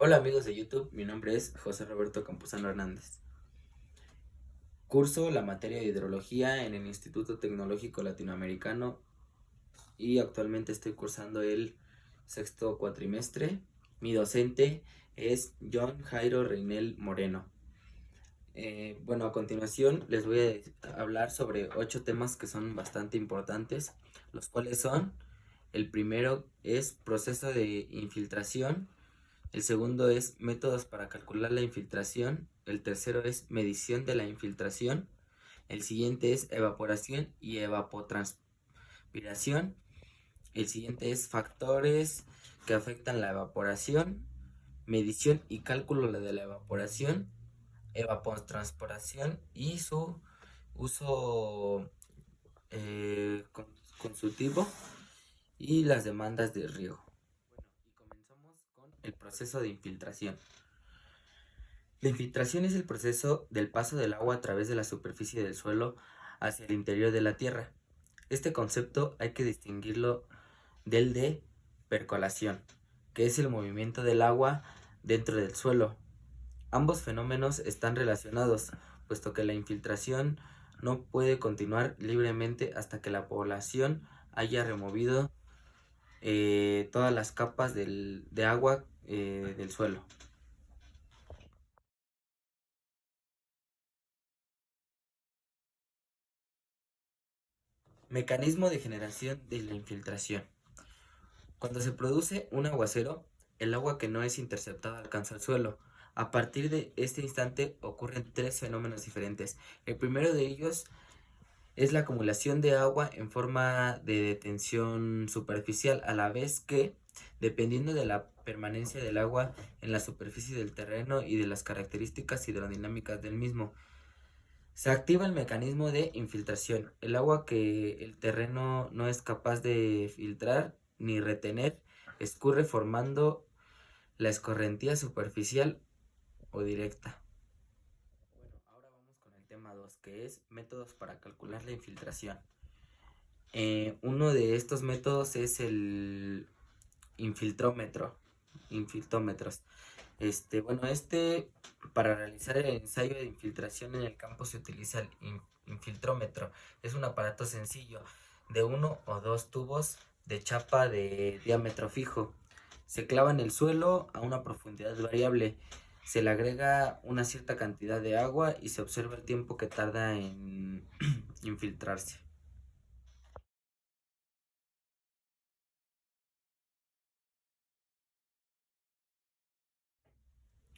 Hola amigos de YouTube, mi nombre es José Roberto Campuzano Hernández. Curso la materia de hidrología en el Instituto Tecnológico Latinoamericano y actualmente estoy cursando el sexto cuatrimestre. Mi docente es John Jairo Reinel Moreno. Bueno, a continuación les voy a hablar sobre 8 temas que son bastante importantes, los cuales son: el primero es proceso de infiltración. El segundo es métodos para calcular la infiltración. El tercero es medición de la infiltración. El siguiente es evaporación y evapotranspiración. El siguiente es factores que afectan la evaporación, medición y cálculo de la evaporación, evapotranspiración y su uso consultivo y las demandas de riego. Bueno, y comenzamos con el proceso de infiltración. La infiltración es el proceso del paso del agua a través de la superficie del suelo hacia el interior de la tierra. Este concepto hay que distinguirlo del de percolación, que es el movimiento del agua dentro del suelo. Ambos fenómenos están relacionados, puesto que la infiltración no puede continuar libremente hasta que la población haya removido todas las capas de agua del suelo. Mecanismo de generación de la infiltración. Cuando se produce un aguacero, el agua que no es interceptada alcanza el suelo. A partir de este instante ocurren tres fenómenos diferentes. El primero de ellos es la acumulación de agua en forma de detención superficial, a la vez que, dependiendo de la permanencia del agua en la superficie del terreno y de las características hidrodinámicas del mismo, se activa el mecanismo de infiltración. El agua que el terreno no es capaz de filtrar ni retener escurre formando la escorrentía superficial o directa. Bueno, ahora vamos con el tema 2, que es métodos para calcular la infiltración. Uno de estos métodos es el infiltrómetro, infiltómetros. Para realizar el ensayo de infiltración en el campo se utiliza el infiltrómetro. Es un aparato sencillo de uno o dos tubos de chapa de diámetro fijo. Se clava en el suelo a una profundidad variable. Se le agrega una cierta cantidad de agua y se observa el tiempo que tarda en infiltrarse.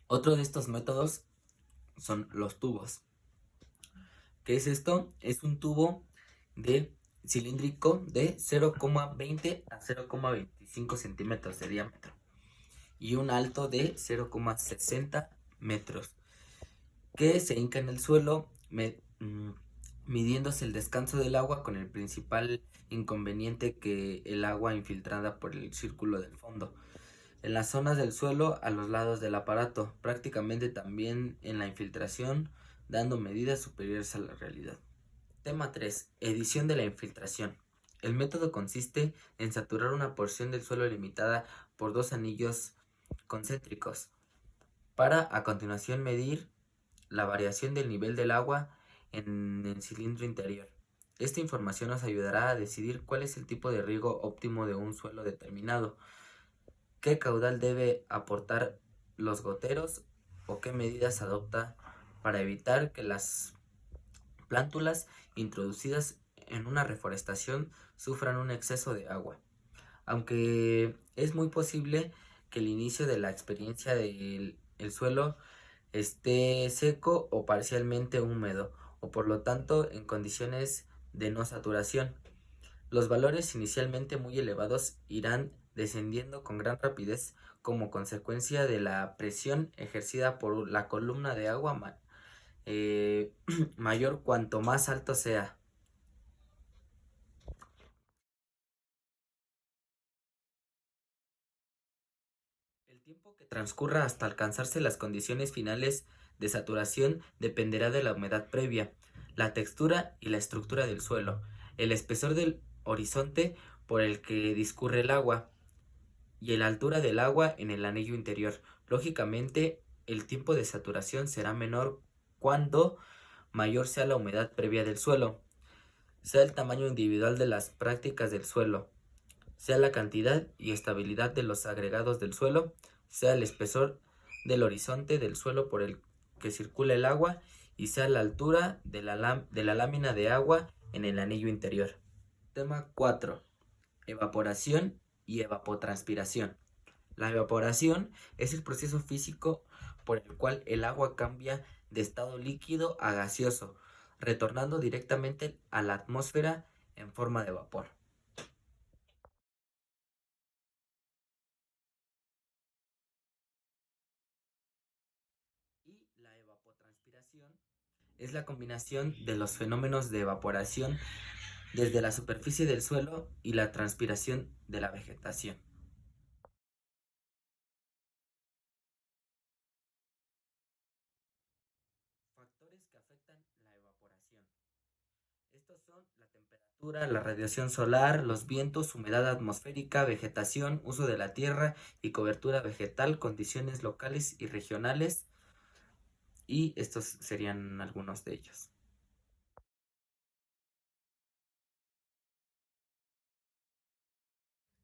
Otro de estos métodos son los tubos. ¿Qué es esto? Es un tubo de cilíndrico de 0,20 a 0,25 centímetros de diámetro y un alto de 0,60 metros, que se hinca en el suelo midiéndose el descanso del agua, con el principal inconveniente que el agua infiltrada por el círculo del fondo en las zonas del suelo a los lados del aparato, prácticamente también en la infiltración, dando medidas superiores a la realidad. Tema 3. Edición de la infiltración. El método consiste en saturar una porción del suelo limitada por dos anillos concéntricos, para a continuación medir la variación del nivel del agua en el cilindro interior. Esta información nos ayudará a decidir cuál es el tipo de riego óptimo de un suelo determinado, qué caudal debe aportar los goteros o qué medidas adopta para evitar que las plántulas introducidas en una reforestación sufran un exceso de agua. Aunque es muy posible que el inicio de la experiencia del el suelo esté seco o parcialmente húmedo, o por lo tanto en condiciones de no saturación. Los valores inicialmente muy elevados irán descendiendo con gran rapidez como consecuencia de la presión ejercida por la columna de agua mayor cuanto más alto sea. El tiempo que transcurra hasta alcanzarse las condiciones finales de saturación dependerá de la humedad previa, la textura y la estructura del suelo, el espesor del horizonte por el que discurre el agua, y la altura del agua en el anillo interior. Lógicamente, el tiempo de saturación será menor cuando mayor sea la humedad previa del suelo, sea el tamaño individual de las prácticas del suelo, sea la cantidad y estabilidad de los agregados del suelo, sea el espesor del horizonte del suelo por el que circula el agua y sea la altura de la lámina de agua en el anillo interior. Tema 4. Evaporación y evapotranspiración. La evaporación es el proceso físico por el cual el agua cambia de estado líquido a gaseoso, retornando directamente a la atmósfera en forma de vapor. Y la evapotranspiración es la combinación de los fenómenos de evaporación desde la superficie del suelo y la transpiración de la vegetación. Factores que afectan la evaporación. Estos son la temperatura, la radiación solar, los vientos, humedad atmosférica, vegetación, uso de la tierra y cobertura vegetal, condiciones locales y regionales, y estos serían algunos de ellos.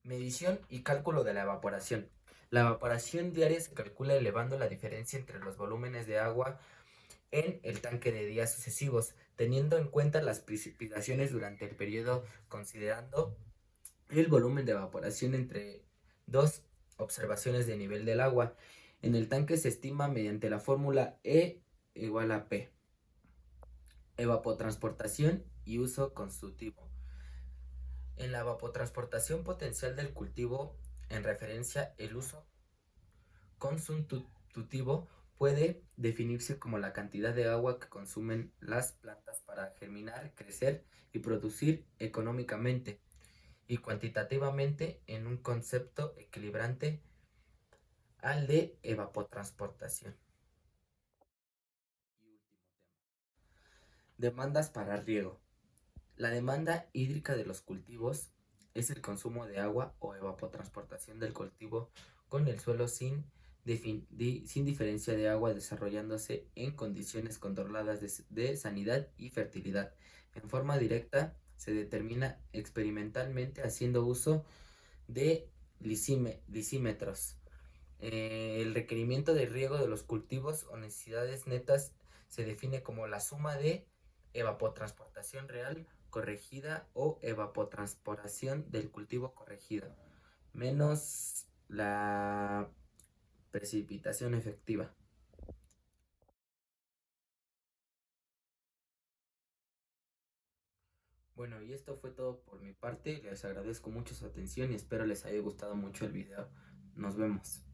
Medición y cálculo de la evaporación. La evaporación diaria se calcula elevando la diferencia entre los volúmenes de agua en el tanque de días sucesivos, teniendo en cuenta las precipitaciones durante el periodo, considerando el volumen de evaporación entre dos observaciones de nivel del agua. En el tanque se estima mediante la fórmula E igual a P. Evapotransportación y uso constructivo. En la evapotransportación potencial del cultivo, en referencia el uso consultativo puede definirse como la cantidad de agua que consumen las plantas para germinar, crecer y producir económicamente, y cuantitativamente en un concepto equilibrante al de evapotransportación. Y último tema. Demandas para riego. La demanda hídrica de los cultivos es el consumo de agua o evapotransportación del cultivo con el suelo sin diferencia de agua desarrollándose en condiciones controladas de sanidad y fertilidad. En forma directa se determina experimentalmente haciendo uso de lisímetros. El requerimiento de riego de los cultivos o necesidades netas se define como la suma de evapotransportación real corregida o evapotranspiración del cultivo corregida, menos la precipitación efectiva. Bueno, y esto fue todo por mi parte. Les agradezco mucho su atención y espero les haya gustado mucho el video. Nos vemos.